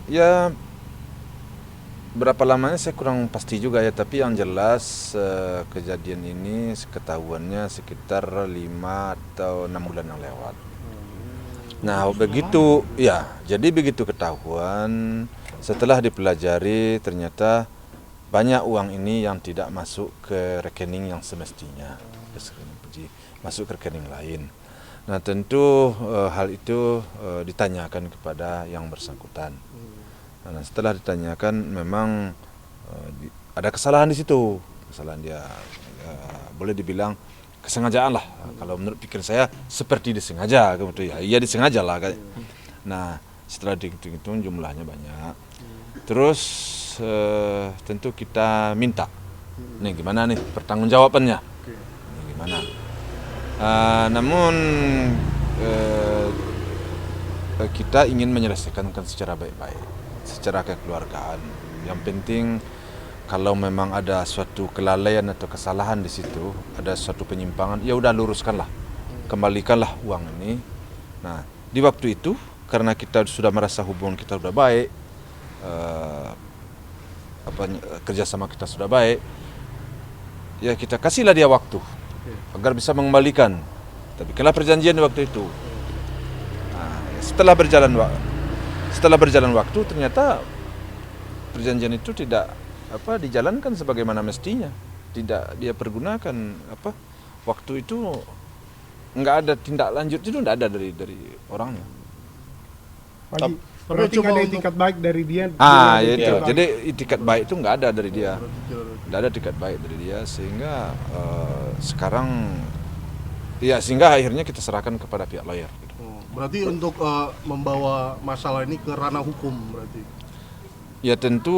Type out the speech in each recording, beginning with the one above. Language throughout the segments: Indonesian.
Ya berapa lamanya saya kurang pasti juga ya, tapi yang jelas kejadian ini ketahuannya sekitar 5 atau 6 bulan yang lewat. Nah begitu ya, jadi begitu ketahuan, setelah dipelajari ternyata banyak uang ini yang tidak masuk ke rekening yang semestinya, masuk ke rekening lain. Nah tentu hal itu ditanyakan kepada yang bersangkutan. Nah, setelah ditanyakan memang ada kesalahan di situ, kesalahan dia, boleh dibilang kesengajaan lah. Kalau menurut pikir saya seperti disengaja, kemudian ya iya disengaja lah. Nah setelah dihitung jumlahnya banyak, terus tentu kita minta, nih gimana nih pertanggungjawabannya, nih gimana. Namun kita ingin menyelesaikan secara baik-baik, secara kekeluargaan. Yang penting kalau memang ada suatu kelalaian atau kesalahan di situ, ada suatu penyimpangan, ya udah luruskanlah, kembalikanlah uang ini. Nah di waktu itu karena kita sudah merasa hubungan kita sudah baik, kerjasama kita sudah baik, ya kita kasihlah dia waktu agar bisa mengembalikan. Tapi kalau perjanjian di waktu itu, setelah berjalan waktu ternyata perjanjian itu tidak dijalankan sebagaimana mestinya, tidak dia pergunakan waktu itu, nggak ada tindak lanjut itu, nggak ada dari orangnya. Berarti nggak ada itikat baik dari dia. Itu. Jadi itikat baik itu nggak ada dari dia, nggak ada itikat baik dari dia, sehingga sehingga akhirnya kita serahkan kepada pihak lawyer. Berarti untuk membawa masalah ini ke ranah hukum berarti? Ya tentu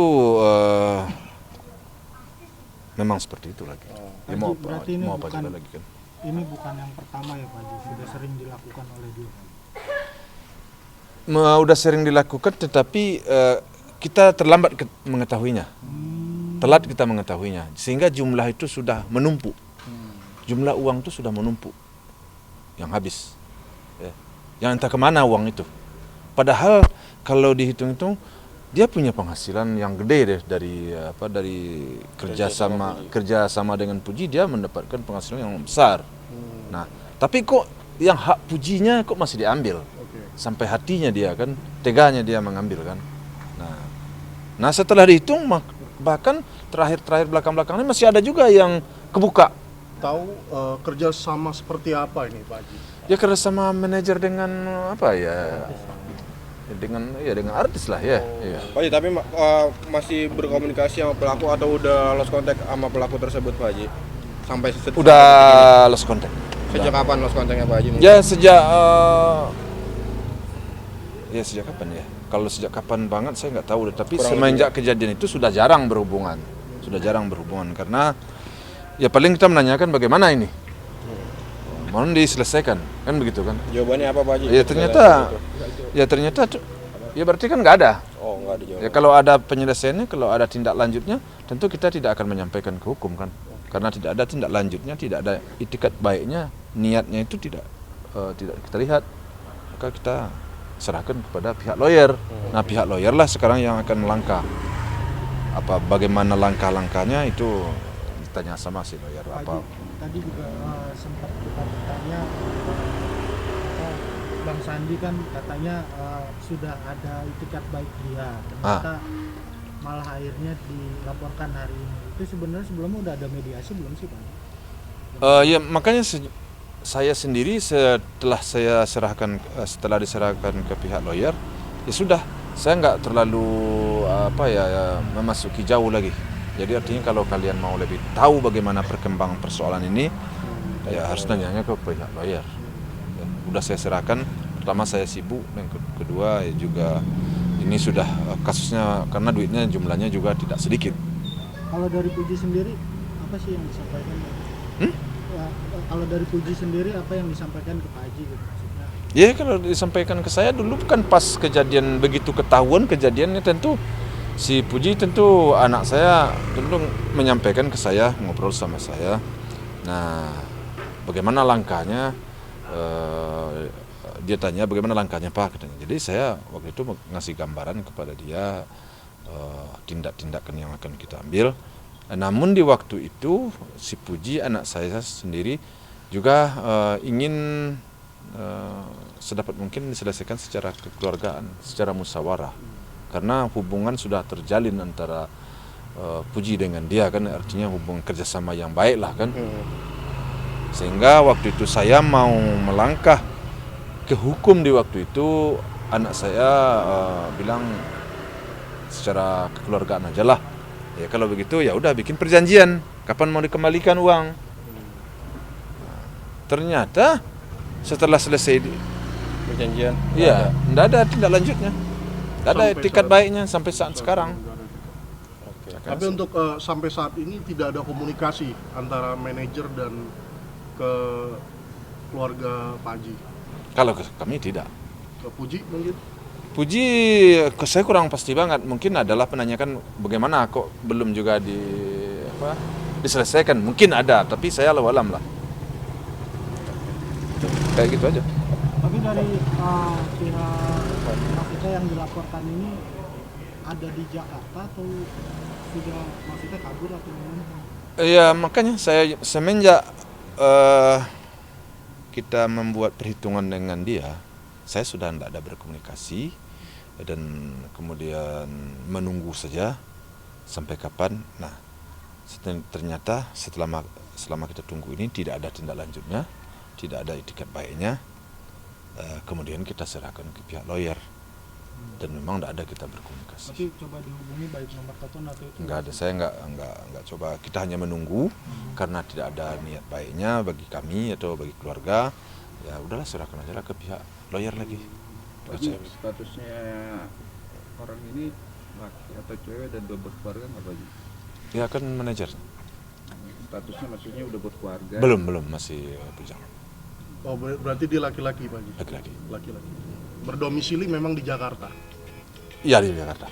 memang seperti itu lagi. Mau apa juga lagi kan? Ini bukan yang pertama ya Pak Haji, sudah sering dilakukan oleh dia. Udah sering dilakukan, tetapi kita terlambat mengetahuinya. Telat kita mengetahuinya, sehingga jumlah itu sudah menumpuk. Jumlah uang itu sudah menumpuk, yang habis. Yang entah kemana uang itu. Padahal kalau dihitung-hitung, dia punya penghasilan yang gede deh dari kerjasama dengan Puji, dia mendapatkan penghasilan yang besar. Nah, tapi kok yang hak Pujinya kok masih diambil? Sampai hatinya dia kan, teganya dia mengambil kan. Nah setelah dihitung, bahkan terakhir belakang-belakang ini masih ada juga yang kebuka. Tahu kerjasama seperti apa ini Pak Haji? Ya kerjasama manajer dengan dengan artis lah ya. Pak Haji, tapi masih berkomunikasi sama pelaku atau udah lost contact sama pelaku tersebut Pak Haji? Udah lost contact. Sejak kapan lost contactnya Pak Haji? Ya sejak kapan ya? Kalau sejak kapan banget saya nggak tahu, tapi semenjak kejadian itu sudah jarang berhubungan, karena ya paling kita menanyakan bagaimana ini, mohon diselesaikan, kan begitu kan? Jawabannya apa Pak Haji? Ya ternyata ya berarti kan nggak ada. Oh, nggak ada jawaban. Ya kalau ada penyelesaiannya, kalau ada tindak lanjutnya, tentu kita tidak akan menyampaikan ke hukum kan, karena tidak ada tindak lanjutnya, tidak ada itikat baiknya, niatnya itu tidak kita lihat, maka kita serahkan kepada pihak lawyer. Nah pihak lawyer lah sekarang yang akan melangkah. Bagaimana langkah-langkahnya itu ditanya sama si lawyer. Tadi juga sempat kita bertanya, Bang Sandi kan katanya sudah ada itikat baik dia, ternyata malah akhirnya dilaporkan hari ini. Itu sebenarnya sebelumnya udah ada mediasi belum sih Pak? Ya makanya saya sendiri setelah diserahkan ke pihak lawyer, ya sudah, saya nggak terlalu memasuki jauh lagi. Jadi artinya kalau kalian mau lebih tahu bagaimana perkembangan persoalan ini, ya harus nanyanya ke pihak lawyer. Ya, udah saya serahkan, pertama saya sibuk, dan kedua ya juga ini sudah kasusnya, karena duitnya jumlahnya juga tidak sedikit. Kalau dari Puji sendiri apa sih yang disampaikan? Kalau dari Puji sendiri apa yang disampaikan ke Pak Haji gitu maksudnya? Ya kalau disampaikan ke saya dulu kan pas kejadian, begitu ketahuan kejadiannya, tentu si Puji, tentu anak saya tentu menyampaikan ke saya, ngobrol sama saya. Nah bagaimana langkahnya, dia tanya bagaimana langkahnya Pak katanya. Jadi saya waktu itu ngasih gambaran kepada dia tindak-tindakan yang akan kita ambil. Namun di waktu itu si Puji anak saya sendiri juga ingin sedapat mungkin diselesaikan secara kekeluargaan, secara musyawarah. Karena hubungan sudah terjalin antara Puji dengan dia kan, artinya hubungan kerjasama yang baik lah kan. Sehingga waktu itu saya mau melangkah ke hukum di waktu itu, anak saya bilang secara kekeluargaan aja lah. Ya kalau begitu ya udah bikin perjanjian, kapan mau dikembalikan uang. Ternyata setelah selesai Perjanjian. iya, enggak ada tindak lanjutnya. Enggak ada Sampai etikat saat- baiknya sampai saat sekarang. Tapi untuk sampai saat ini tidak ada komunikasi antara manajer dan ke keluarga Pak Haji. Kalau kami tidak. Ke Puji mungkin. Puji, saya kurang pasti banget. Mungkin adalah penanyakan bagaimana kok belum juga diselesaikan. Mungkin ada, tapi saya allahu alam lah. Kayak gitu aja. Tapi dari pihak kita yang dilaporkan ini ada di Jakarta atau sudah maksudnya kabur atau gimana? Iya, makanya saya semenjak kita membuat perhitungan dengan dia, saya sudah tidak ada berkomunikasi dan kemudian menunggu saja sampai kapan. Nah, ternyata selama kita tunggu ini tidak ada tindak lanjutnya, tidak ada etikat baiknya. Kemudian kita serahkan ke pihak lawyer dan memang tidak ada kita berkomunikasi. Tapi coba dihubungi baik nomor telepon atau itu? Enggak ada, saya enggak coba. Kita hanya menunggu karena tidak ada niat baiknya bagi kami atau bagi keluarga. Ya udahlah, serahkan aja lah ke pihak lawyer lagi. Jadi statusnya orang ini laki atau cewek dan udah berkeluarga nggak Pak Haji? Ya kan manajer. Statusnya maksudnya udah berkeluarga? Belum masih bujang. Oh, berarti dia laki-laki Pak Haji. Laki-laki. Laki-laki. Berdomisili memang di Jakarta. Iya di Jakarta.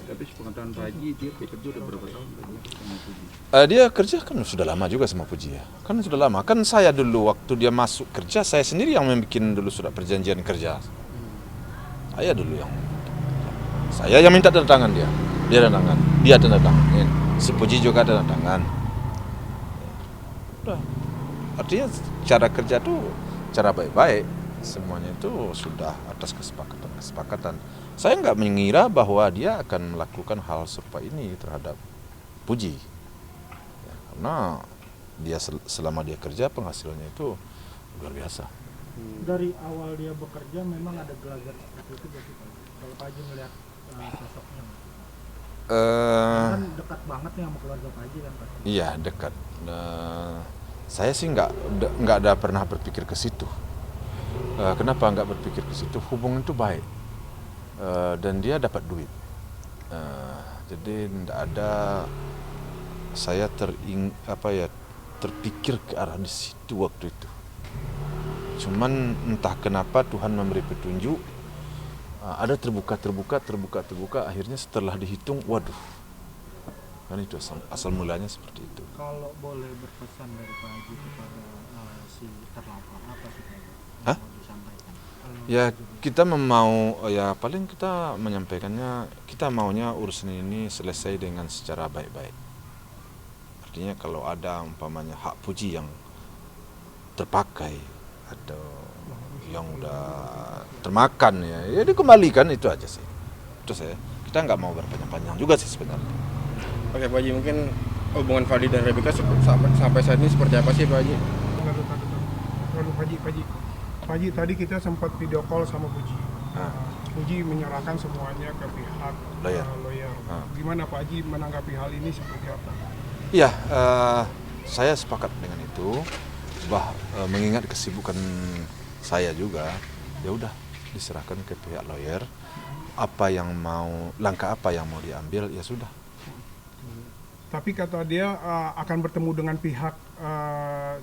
Tapi sepengetahuan Pak Haji dia bekerja udah berapa tahun Pak Haji sama Puji? Dia kerja kan sudah lama juga sama Puji ya. Kan sudah lama. Kan saya dulu waktu dia masuk kerja, saya sendiri yang membuat dulu surat perjanjian kerja. Saya dulu yang minta tanda tangan dia. Dia tanda tanganin. Si Puji juga tanda tangan. Udah. Artinya cara kerja tuh cara baik-baik. Semuanya itu sudah atas kesepakatan. Saya nggak mengira bahwa dia akan melakukan hal serupa ini terhadap Puji. Ya, karena dia selama dia kerja penghasilannya itu luar biasa. Dari awal dia bekerja memang ada gelagat seperti itu berarti Pak? Kalau Pak Haji melihat sosoknya kan dekat banget nih sama keluarga Pak Haji kan Pak? Iya dekat. Saya sih nggak ada pernah berpikir ke situ. Kenapa nggak berpikir ke situ? Hubungan itu baik dan dia dapat duit. Jadi tidak ada saya terpikir ke arah di situ waktu itu. Cuman entah kenapa Tuhan memberi petunjuk, ada terbuka, akhirnya setelah dihitung, waduh, kan itu asal mulanya seperti itu. Kalau boleh berpesan dari Pak Haji kepada si terlapor, apa sih Pak Haji Hah? yang mau disampaikan? Ya kita paling kita menyampaikannya, kita maunya urusan ini selesai dengan secara baik-baik. Artinya kalau ada umpamanya hak Puji yang terpakai atau yang udah termakan ya dikembalikan, itu aja sih. Itu kita nggak mau berpanjang-panjang juga sih sebenarnya. Oke Pak Haji, mungkin hubungan Fadli dan Rebecca sampai saat ini seperti apa sih Pak Haji? Lalu Pak Haji tadi kita sempat video call sama Puji. Puji menyerahkan semuanya ke pihak lawyer. Gimana Pak Haji menanggapi hal ini seperti apa? Iya, saya sepakat dengan itu. Mengingat kesibukan saya juga, ya udah diserahkan ke pihak lawyer. Langkah apa yang mau diambil, ya sudah. Tapi kata dia akan bertemu dengan pihak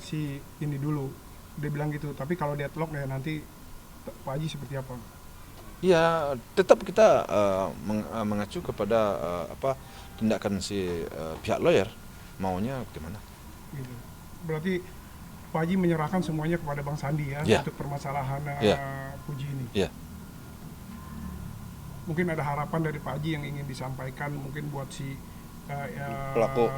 si ini dulu. Dia bilang gitu. Tapi kalau deadlock ya nanti Pak Haji seperti apa? Ya, tetap kita mengacu kepada tindakan si pihak lawyer. Maunya gimana? Gitu. Berarti Pak Haji menyerahkan semuanya kepada Bang Sandi ya, Ya. untuk permasalahan Ya. Puji ini. Iya. Mungkin ada harapan dari Pak Haji yang ingin disampaikan mungkin buat si Pelaku.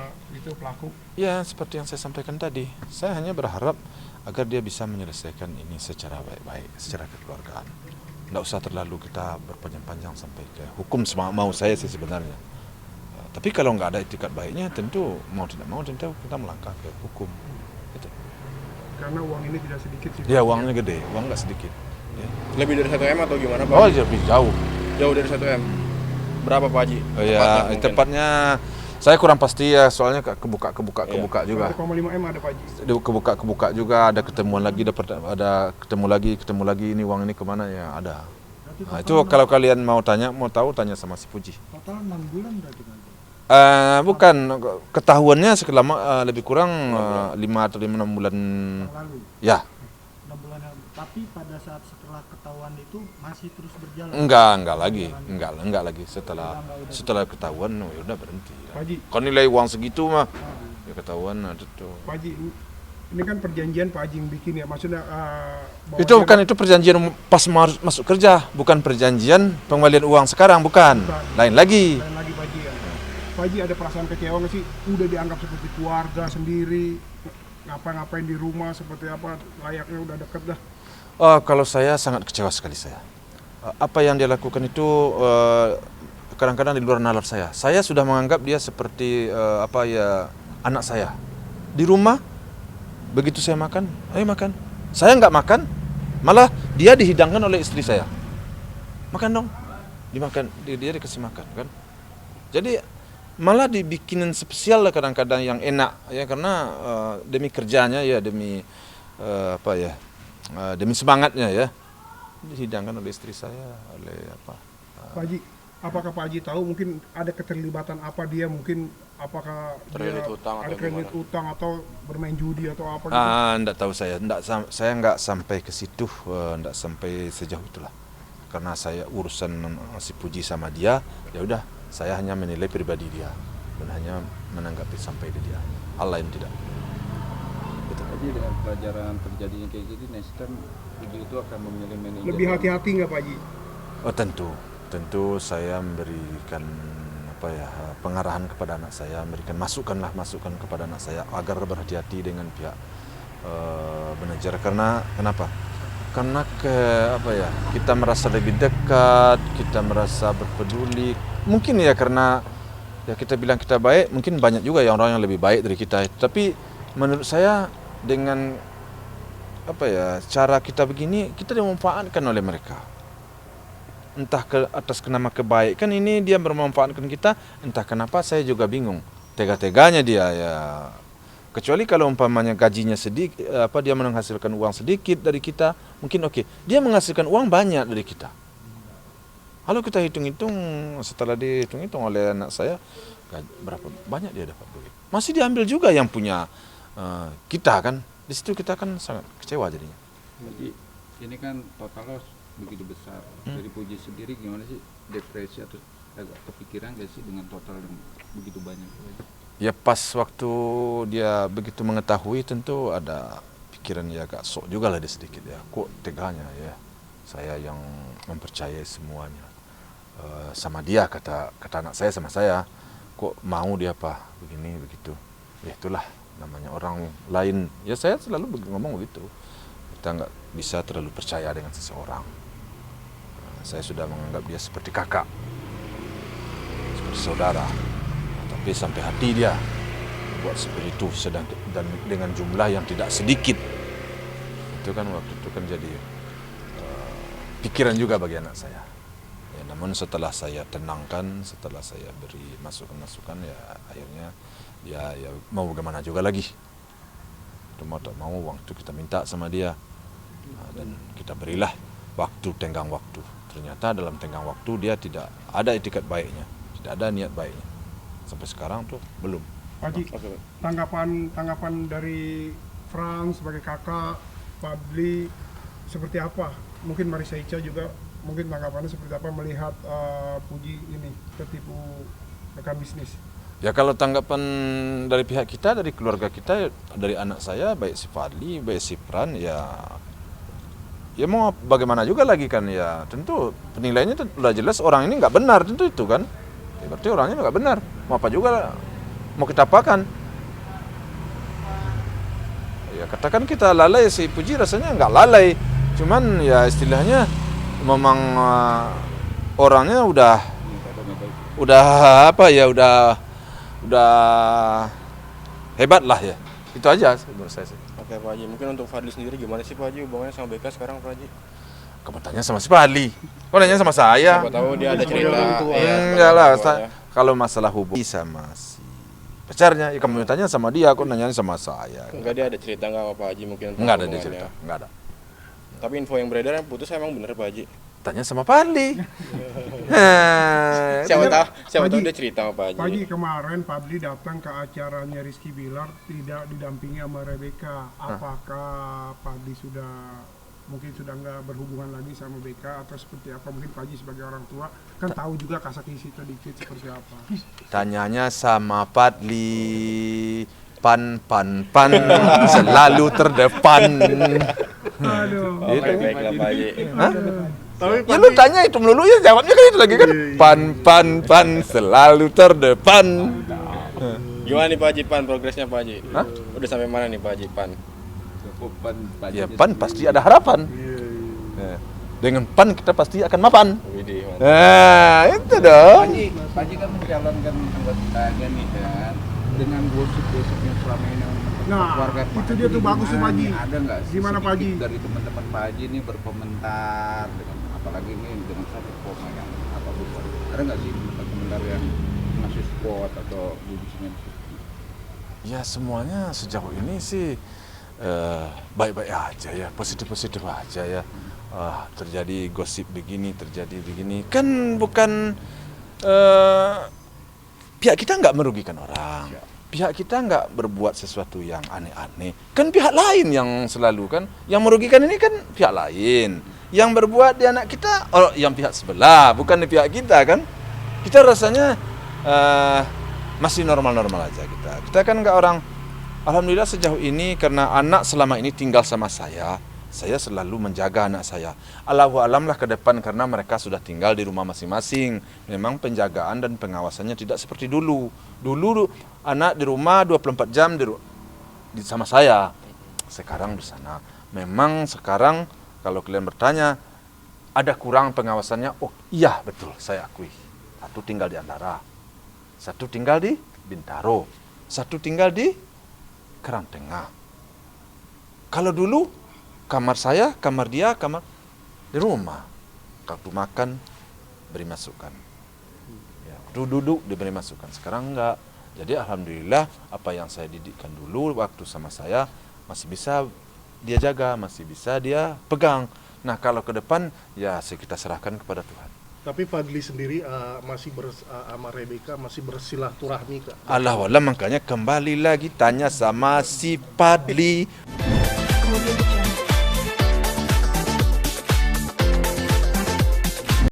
pelaku. Ya, seperti yang saya sampaikan tadi, saya hanya berharap agar dia bisa menyelesaikan ini secara baik-baik, secara kekeluargaan. Tidak usah terlalu kita berpanjang-panjang sampai ke hukum mau saya sih sebenarnya. Tapi kalau nggak ada itikat baiknya, tentu mau tidak mau tentu kita melangkah ke hukum. Gitu. Karena uang ini tidak sedikit sih. Ya, uangnya gede, uang nggak sedikit. Ya. Lebih dari 1 M atau gimana Pak? Oh, lebih jauh. Jauh dari 1 M. Berapa Pak Haji? Oh, ya, mungkin. tepatnya saya kurang pasti ya, soalnya kebuka juga. 1,5 M ada Pak Haji. Kebuka juga, ada ketemuan lagi, ada ketemu lagi, ini uang ini kemana ya, ada. Nah, itu kalau kalian mau tahu tanya sama si Puji. Total 6 bulan berarti Pak Haji? Bukan, ketahuannya selama lebih kurang 5 atau 6 bulan. Lalu Ya, 6 bulan yang tapi pada saat setelah ketahuan itu masih terus berjalan. enggak lagi setelah ketahuan ya udah berhenti. Pak Haji. Kalau nilai uang segitu mah ya ketahuan itu. Pak Haji, ini kan perjanjian Pak Haji yang bikin ya, maksudnya bahwa Itu perjanjian pas masuk kerja, bukan perjanjian pengembalian uang sekarang, bukan. Lain lagi. lain lagi Pak Haji ya. Pak Haji ada perasaan kecewa nggak sih? Udah dianggap seperti keluarga sendiri, ngapa-ngapain di rumah seperti apa, layaknya udah deket dah. Kalau saya sangat kecewa sekali saya. Apa yang dia lakukan itu kadang-kadang di luar nalar saya. Saya sudah menganggap dia seperti anak saya. Di rumah begitu saya makan, ayo makan. Saya nggak makan, malah dia dihidangkan oleh istri saya. Makan dong, dimakan, dia dikasih makan kan. Jadi malah dibikinin spesial lah kadang-kadang yang enak ya, karena demi kerjanya ya, demi demi semangatnya ya, dihidangkan oleh istri saya, oleh apa. Pak Haji, apakah Pak Haji tahu mungkin ada keterlibatan apa dia, mungkin apakah Terlilit dia hutang ada atau kredit gimana? utang atau bermain judi atau apa gitu? Enggak tahu saya nggak sampai ke situ, nggak sampai sejauh itulah. Karena saya urusan si Puji sama dia, ya udah saya hanya menilai pribadi dia dan hanya menanggapi sampai di dia. Hal lain tidak. Jadi dengan pelajaran terjadinya kayak gini, next time Puji itu akan memilih manajer. Lebih hati-hati nggak Pak Haji? Oh tentu saya memberikan pengarahan kepada anak saya, memberikan masukan kepada anak saya agar berhati-hati dengan pihak manajer. Karena kenapa? Karena kita merasa lebih dekat, kita merasa berpeduli. Mungkin ya karena ya kita bilang kita baik, mungkin banyak juga yang orang yang lebih baik dari kita. Tapi menurut saya dengan cara kita begini, kita dimanfaatkan oleh mereka. Entah atas nama kebaikan ini dia bermanfaatkan kita, entah kenapa saya juga bingung. Tega-teganya dia ya. Kecuali kalau umpamanya gajinya sedikit, dia menghasilkan uang sedikit dari kita, mungkin oke. Dia menghasilkan uang banyak dari kita. Kalau kita hitung-hitung, setelah dihitung-hitung oleh anak saya, berapa banyak dia dapat duit. Masih diambil juga yang punya kita kan. Di situ kita kan sangat kecewa jadinya. Jadi ini kan total loss begitu besar. Dari Puji sendiri gimana sih, depresi atau agak kepikiran gak sih dengan total yang begitu banyak? Ya pas waktu dia begitu mengetahui tentu ada pikiran ya agak sok juga lah dia sedikit ya. Kok teganya ya saya yang mempercayai semuanya sama dia, kata anak saya sama saya. Kok mau dia begini begitu. Ya itulah namanya orang lain. Ya saya selalu ngomong begitu. Kita nggak bisa terlalu percaya dengan seseorang. Saya sudah menganggap dia seperti kakak, seperti saudara. Tapi sampai hati dia buat seperti itu, dan dengan jumlah yang tidak sedikit. Itu kan waktu itu kan jadi pikiran juga bagi anak saya. Ya, namun setelah saya tenangkan, setelah saya beri masukan-masukan, ya akhirnya ya mau bagaimana juga lagi. Mau tak mau uang itu kita minta sama dia, dan kita berilah waktu, tenggang waktu. Ternyata dalam tenggang waktu dia tidak ada itikat baiknya, tidak ada niat baiknya. Sampai sekarang tuh belum. Pak Haji, tanggapan dari Frans sebagai kakak, Fadli seperti apa? Mungkin Marisa Ica juga mungkin tanggapannya seperti apa melihat Puji ini tertipu rekan bisnis? Ya kalau tanggapan dari pihak kita, dari keluarga kita, dari anak saya, baik si Fadli, baik si Pran, ya Ya mau bagaimana juga lagi kan ya, tentu penilaiannya udah jelas orang ini nggak benar tentu itu kan. Ya, berarti orangnya nggak benar. Mau apa juga, mau kita apakan? Ya katakan kita lalai, si Puji rasanya nggak lalai, cuman ya istilahnya memang orangnya udah apa ya, udah hebat lah ya. Itu aja menurut saya sih. Oke Pak Haji, mungkin untuk Fadli sendiri gimana sih Pak Haji hubungannya sama BK sekarang Pak Haji? Kamu tanya sama si Fadli, kok nanya sama saya? Siapa tahu dia ada cerita. Enggak lah, kalau masalah hubungan sama si pacarnya, ya kamu tanya sama dia, kok nanya sama saya? Enggak, dia ada cerita nggak sama Pak Haji mungkin? Enggak ada dia cerita, enggak ada. Tapi info yang beredar yang putus emang bener Pak Haji? Tanya sama Fadli. Siapa tahu dia cerita sama Pak Haji. Pak Haji, kemarin Fadli datang ke acaranya Rizky Bilar tidak didampingi sama Rebecca. Apakah Fadli mungkin sudah nggak berhubungan lagi sama BK atau seperti apa? Mungkin Pak Haji sebagai orang tua kan tahu juga kasih sedikit seperti apa. Tanyanya sama Fadli. Pan selalu terdepan. Aduh. Baiklah Pak Haji. Tapi Ya lu tanya itu melulu ya, jawabnya kan itu lagi kan. Pan selalu terdepan. Gimana nih Pak Haji progresnya Pak Haji? Udah sampai mana nih Pak Haji Ya pan pasti ada harapan. Ya. Dengan pan kita pasti akan mapan. Widih, mantap. Nah itu dong. Pak Haji kan mencalonkan anggotanya nih kan, dengan gosip-gosip yang selama ini Nah, keluarga Pak itu Haji dia tuh bagus tuh Pak Haji. Ada nggak Gimana Pak Haji? dari teman-teman Pak Haji ini berkomentar dengan apalagi ini dengan satu koma yang apa besar, ada nggak sih komentar yang ngasih support atau budisnya? Ya semuanya sejauh ini sih baik-baik aja ya, positif-positif aja ya. Terjadi gosip begini, terjadi begini, kan bukan pihak kita nggak merugikan orang. Pihak kita nggak berbuat sesuatu yang aneh-aneh. Kan pihak lain yang selalu kan, yang merugikan ini kan pihak lain. Yang berbuat di anak kita, yang pihak sebelah, bukan di pihak kita kan. Kita rasanya masih normal-normal aja kita. Kita kan nggak orang, alhamdulillah sejauh ini karena anak selama ini tinggal sama saya selalu menjaga anak saya. Allahu alam lah ke depan karena mereka sudah tinggal di rumah masing-masing. Memang penjagaan dan pengawasannya tidak seperti dulu. Dulu anak di rumah 24 jam sama saya. Sekarang di sana. Memang sekarang kalau kalian bertanya ada kurang pengawasannya. Oh iya betul, saya akui. Satu tinggal di Andara. Satu tinggal di Bintaro. Satu tinggal di Karangtengah. Kalau dulu kamar saya, kamar dia, kamar di rumah. Waktu makan beri masukan. Ya, duduk diberi masukan. Sekarang enggak. Jadi alhamdulillah apa yang saya didikkan dulu waktu sama saya masih bisa dia jaga, masih bisa dia pegang. Nah kalau ke depan ya kita serahkan kepada Tuhan. Tapi Fadli sendiri masih sama Rebecca masih bersilaturahmi Kak. Allah makanya kembali lagi tanya sama si Fadli,